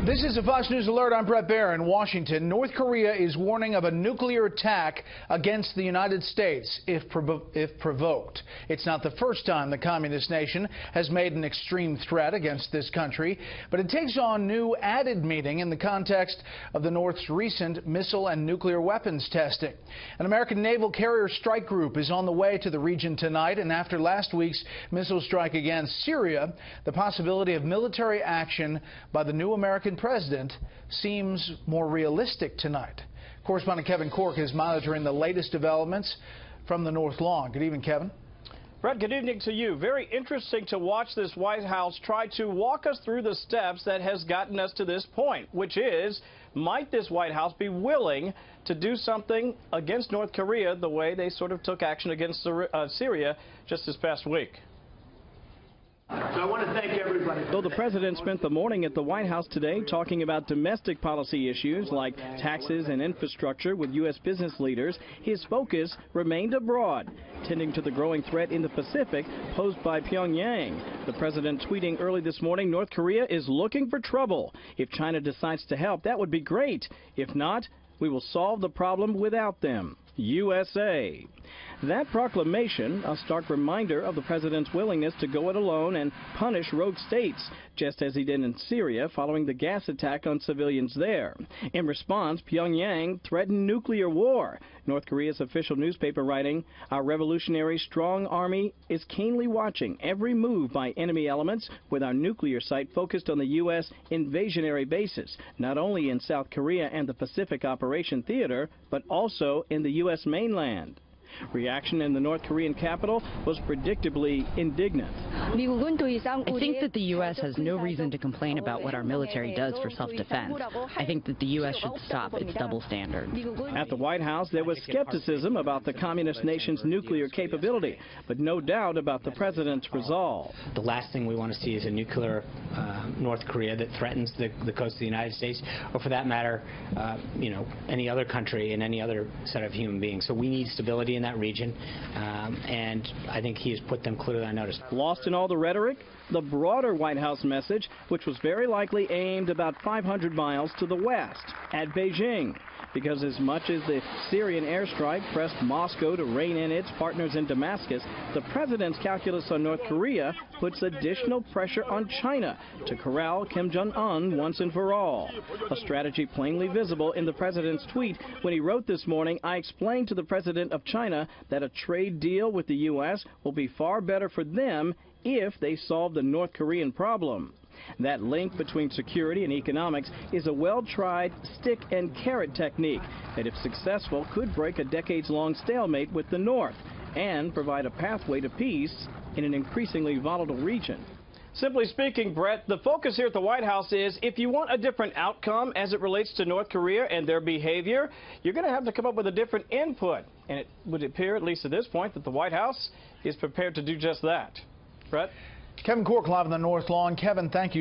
This is a Fox News Alert. I'm Brett Baer in Washington. North Korea is warning of a nuclear attack against the United States if provoked. It's not the first time the communist nation has made an extreme threat against this country, but it takes on new added meaning in the context of the North's recent missile and nuclear weapons testing. An American naval carrier strike group is on the way to the region tonight, and after last week's missile strike against Syria, the possibility of military action by the new American president seems more realistic tonight. Correspondent Kevin Cork is monitoring the latest developments from the North Lawn. Good evening, Kevin. Brett, good evening to you. Very interesting to watch this White House try to walk us through the steps that has gotten us to this point, which is, might this White House be willing to do something against North Korea the way they sort of took action against Syria just this past week? So I want to thank everybody. Though the president spent the morning at the White House today talking about domestic policy issues like taxes and infrastructure with U.S. business leaders, his focus remained abroad, tending to the growing threat in the Pacific posed by Pyongyang. The president tweeting early this morning, North Korea is looking for trouble. If China decides to help, that would be great. If not, we will solve the problem without them. USA. That proclamation, a stark reminder of the president's willingness to go it alone and punish rogue states, just as he did in Syria following the gas attack on civilians there. In response, Pyongyang threatened nuclear war. North Korea's official newspaper writing, "Our revolutionary strong army is keenly watching every move by enemy elements with our nuclear site focused on the U.S. invasionary bases, not only in South Korea and the Pacific Operation Theater, but also in the U.S. mainland." Reaction in the North Korean capital was predictably indignant. I think that the U.S. has no reason to complain about what our military does for self-defense. I think that the U.S. should stop its double standard. At the White House, there was skepticism about the communist nation's nuclear capability, but no doubt about the president's resolve. The last thing we want to see is a nuclear North Korea that threatens the coast of the United States, or for that matter, any other country and any other set of human beings. So we need stability in that region, and I think he has put them clearly on notice. Lost in all the rhetoric, the broader White House message, which was very likely aimed about 500 miles to the west, at Beijing. Because as much as the Syrian airstrike pressed Moscow to rein in its partners in Damascus, the president's calculus on North Korea puts additional pressure on China to corral Kim Jong-un once and for all. A strategy plainly visible in the president's tweet when he wrote this morning, "I explained to the president of China that a trade deal with the U.S. will be far better for them if they solve the North Korean problem." That link between security and economics is a well-tried stick and carrot technique that, if successful, could break a decades-long stalemate with the North and provide a pathway to peace in an increasingly volatile region. Simply speaking, Brett, the focus here at the White House is if you want a different outcome as it relates to North Korea and their behavior, you're going to have to come up with a different input. And it would appear, at least at this point, that the White House is prepared to do just that. Brett? Kevin Cork live on the North Lawn. Kevin, thank you.